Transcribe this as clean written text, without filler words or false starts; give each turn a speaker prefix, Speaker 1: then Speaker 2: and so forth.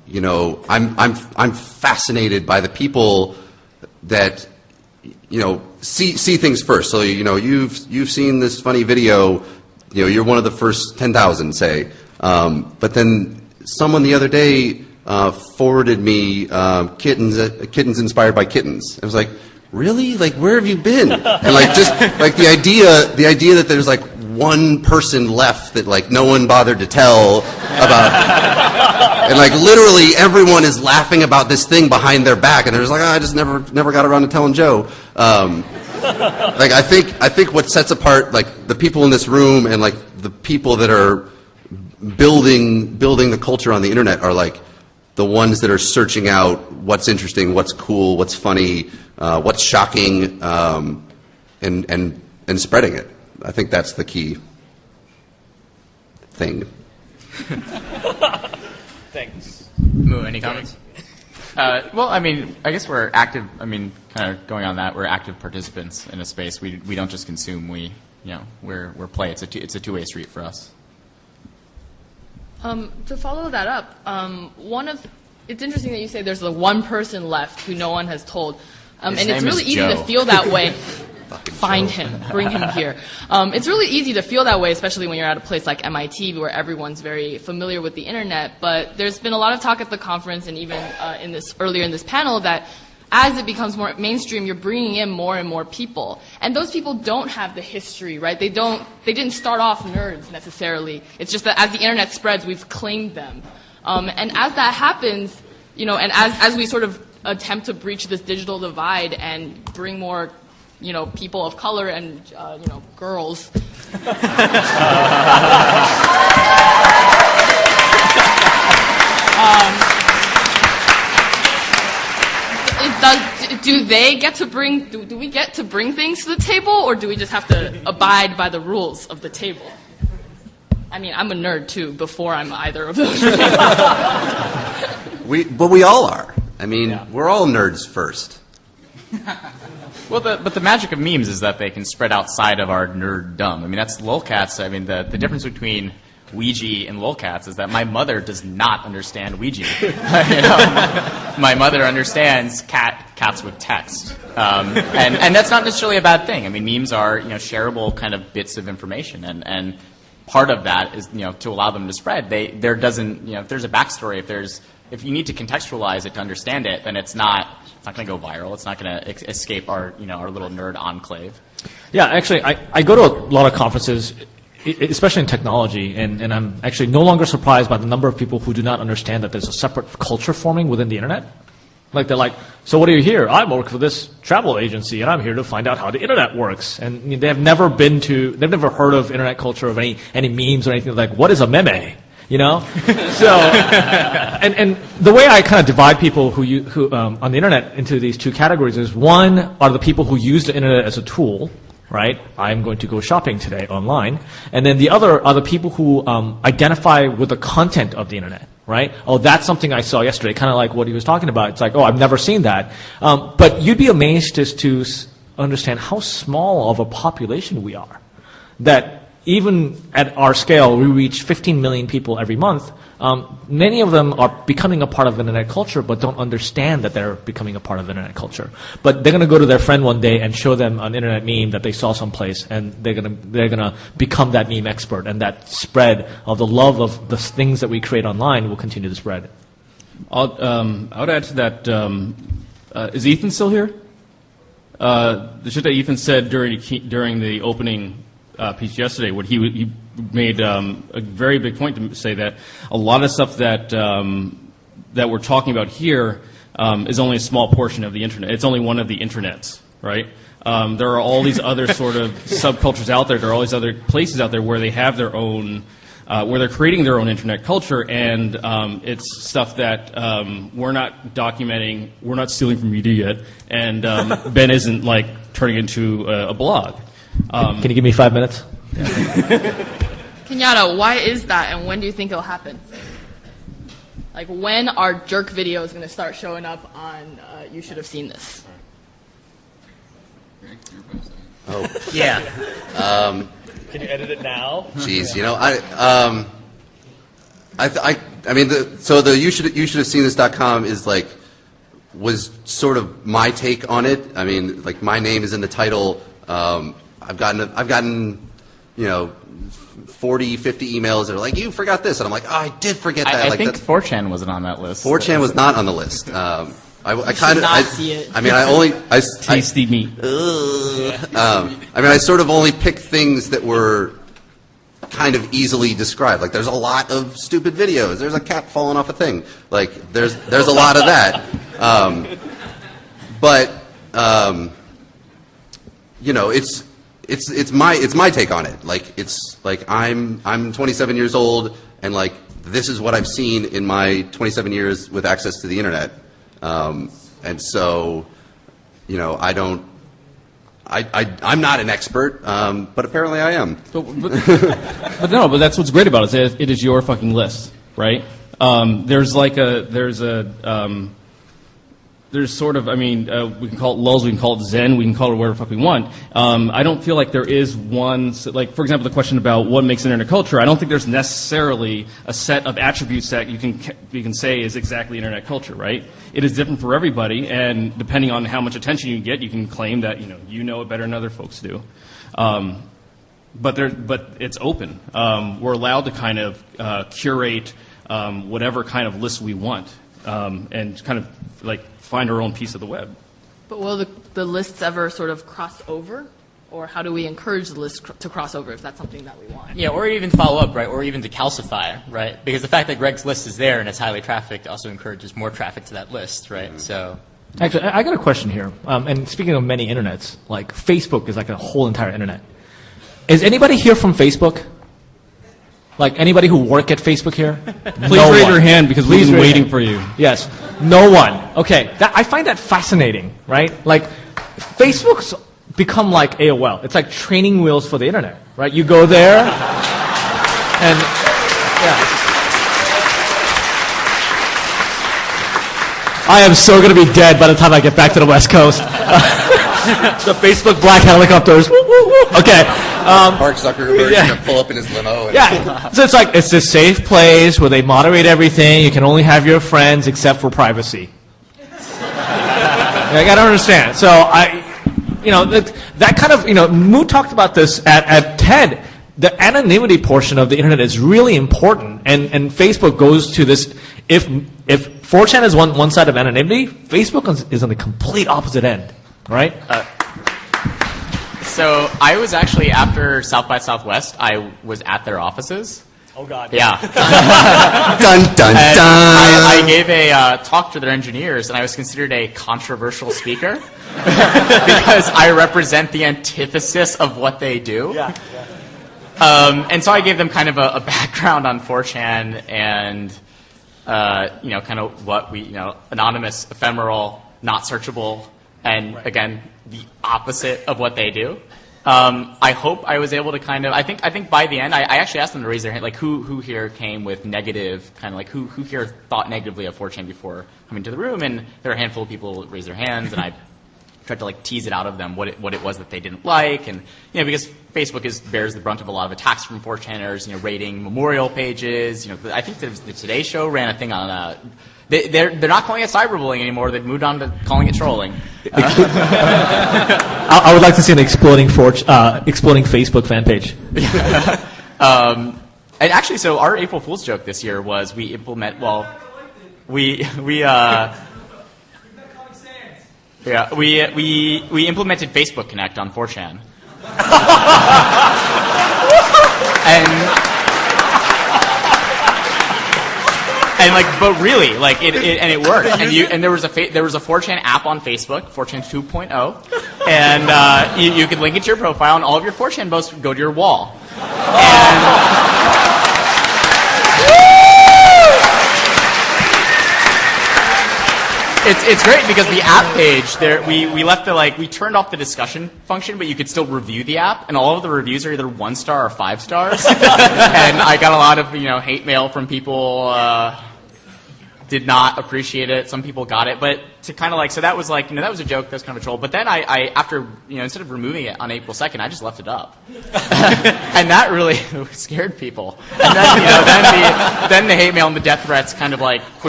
Speaker 1: I'm fascinated by the people that see things first. So you've seen this funny video. You're one of the first 10,000, say. But then someone the other day forwarded me kittens inspired by kittens. I was like, really? Like, where have you been? And just the idea that there's one person left that no one bothered to tell about, and literally everyone is laughing about this thing behind their back, and they're just I just never got around to telling Joe. I think what sets apart the people in this room and the people that are building the culture on the internet are the ones that are searching out what's interesting, what's cool, what's funny, what's shocking, and spreading it. I think that's the key thing.
Speaker 2: Thanks.
Speaker 3: Moo, any comments? Well, I guess we're active. Kind of going on that, we're active participants in a space. We don't just consume. We're play. It's a two-way street for us.
Speaker 4: To follow that up, it's interesting that you say there's one person left who no one has told, and it's really easy to feel that way. Find him, bring him here. It's really easy to feel that way, especially when you're at a place like MIT where everyone's very familiar with the internet. But there's been a lot of talk at the conference and even earlier in this panel that as it becomes more mainstream, you're bringing in more and more people. And those people don't have the history, right? They didn't start off nerds necessarily. It's just that as the internet spreads, we've claimed them. And as that happens, and as we sort of attempt to breach this digital divide and bring more people of color and, girls. Do they get to bring, do we get to bring things to the table, or do we just have to abide by the rules of the table? I'm a nerd too, before I'm either of those.
Speaker 1: But we all are. We're all nerds first.
Speaker 3: Well, but the magic of memes is that they can spread outside of our nerddom. That's lolcats. The difference between Ouija and lolcats is that my mother does not understand Ouija. My mother understands cats with text, and that's not necessarily a bad thing. Memes are shareable kind of bits of information, and part of that is to allow them to spread. If there's a backstory, if you need to contextualize it to understand it, then it's not going to go viral. It's not going to escape our little nerd enclave.
Speaker 2: Yeah, actually, I go to a lot of conferences, especially in technology, and I'm actually no longer surprised by the number of people who do not understand that there's a separate culture forming within the internet. They're like, so what are you here? I work for this travel agency, and I'm here to find out how the internet works. And they've never heard of internet culture, of any memes or anything. What is a meme? So, and the way I kind of divide people who on the internet into these two categories is, one are the people who use the internet as a tool, right? I'm going to go shopping today online. And then the other are the people who identify with the content of the internet, right? Oh, that's something I saw yesterday, kind of like what he was talking about. It's oh, I've never seen that. But you'd be amazed as to understand how small of a population we are. That even at our scale, we reach 15 million people every month. Many of them are becoming a part of internet culture, but don't understand that they're becoming a part of internet culture. But they're going to go to their friend one day and show them an internet meme that they saw someplace, and they're going to become that meme expert, and that spread of the love of the things that we create online will continue to spread.
Speaker 5: I would add to that. Is Ethan still here? The shit that Ethan said during the opening piece yesterday, what he made a very big point to say that a lot of stuff that we're talking about here is only a small portion of the internet. It's only one of the internets, right? There are all these other sort of subcultures out there. There are all these other places out there where they have their own, where they're creating their own internet culture, and it's stuff that we're not documenting, we're not stealing from media yet, and Ben isn't turning into a blog.
Speaker 2: Can you give me 5 minutes?
Speaker 4: Kenyatta, why is that, and when do you think it'll happen? When are jerk videos going to start showing up on You Should Have Seen This?
Speaker 1: Oh.
Speaker 3: Yeah.
Speaker 2: Can you edit it now?
Speaker 1: Geez, I mean, the you should have seen this.com is like was sort of my take on it. I mean, like my name is in the title. I've gotten 40, 50 emails that are like, you forgot this, and I'm like, oh, I did forget that.
Speaker 3: I think 4chan wasn't on that list.
Speaker 1: 4chan was not on the list. I kind of
Speaker 4: see it.
Speaker 1: I mean,
Speaker 5: Tasty meat.
Speaker 1: I mean, I sort of only picked things that were kind of easily described. Like, there's a lot of stupid videos. There's a cat falling off a thing. Like, there's a lot of that. But it's my take on it. Like, it's like I'm 27 years old, and like this is what I've seen in my 27 years with access to the internet. And so, I'm not an expert, but apparently I am.
Speaker 5: But that's what's great about it. It is your fucking list, right? There's sort of, I mean, we can call it lulz, we can call it zen, we can call it whatever the fuck we want. I don't feel like there is one, like, for example, the question about what makes internet culture, I don't think there's necessarily a set of attributes that you can say is exactly internet culture, right? It is different for everybody, and depending on how much attention you get, you can claim that, you know it better than other folks do. But it's open. We're allowed to kind of curate whatever kind of list we want, and kind of like find our own piece of the web.
Speaker 4: But will the lists ever sort of cross over? Or how do we encourage the list to cross over if that's something that we want?
Speaker 6: Yeah, or even follow up, right? Or even to calcify, right? Because the fact that Greg's list is there and it's highly trafficked also encourages more traffic to that list, right? Mm-hmm. So,
Speaker 2: actually, I got a question here. And speaking of many internets, like Facebook is like a whole entire internet. Is anybody here from Facebook? Like anybody who work at Facebook here?
Speaker 5: Please raise your hand because we've been waiting for you.
Speaker 2: Yes. No one. Okay. I find that fascinating, right? Like Facebook's become like AOL. It's like training wheels for the internet, right? You go there and I am so going to be dead by the time I get back to the West Coast. The Facebook black helicopters. Woo, woo, woo. Okay.
Speaker 1: Mark Zuckerberg's going to pull up in his limo.
Speaker 2: So it's like, it's this safe place where they moderate everything. You can only have your friends except for privacy. I don't understand. So that kind of, Moot talked about this at TED. The anonymity portion of the internet is really important, and Facebook goes to this. If 4chan is one side of anonymity, Facebook is on the complete opposite end, right?
Speaker 3: So I was actually, after South by Southwest, I was at their offices.
Speaker 6: Oh, God.
Speaker 3: Yeah.
Speaker 1: Dun, dun, dun.
Speaker 3: I gave a talk to their engineers, and I was considered a controversial speaker because I represent the antithesis of what they do.
Speaker 6: Yeah.
Speaker 3: And so I gave them kind of a background on 4chan and, kind of what anonymous, ephemeral, not searchable, and again, the opposite of what they do. I hope I was able to kind of, I think by the end, I actually asked them to raise their hand, like who here came with negative, kind of like who here thought negatively of 4chan before coming to the room, and there were a handful of people who raised their hands, and I tried to like tease it out of them what it was that they didn't like, and because Facebook bears the brunt of a lot of attacks from 4chaners, raiding memorial pages. I think the Today Show ran a thing on they're not calling it cyberbullying anymore. They've moved on to calling it trolling.
Speaker 2: I would like to see an exploding Facebook fan page.
Speaker 3: And actually, so our April Fool's joke this year was we implemented Facebook Connect on 4chan. But really, it worked. And there was a 4chan app on Facebook, 4chan 2.0, and you could link it to your profile, and all of your 4chan posts would go to your wall. It's great because the app page there, we left we turned off the discussion function, but you could still review the app, and all of the reviews are either 1 star or 5 stars. And I got a lot of hate mail from people did not appreciate it. Some people got it, but to kind of like, so that was like, that was a joke, that was kind of a troll. But then I after, instead of removing it on April 2nd, I just left it up. And that really scared people. And then, then the hate mail and the death threats kind of like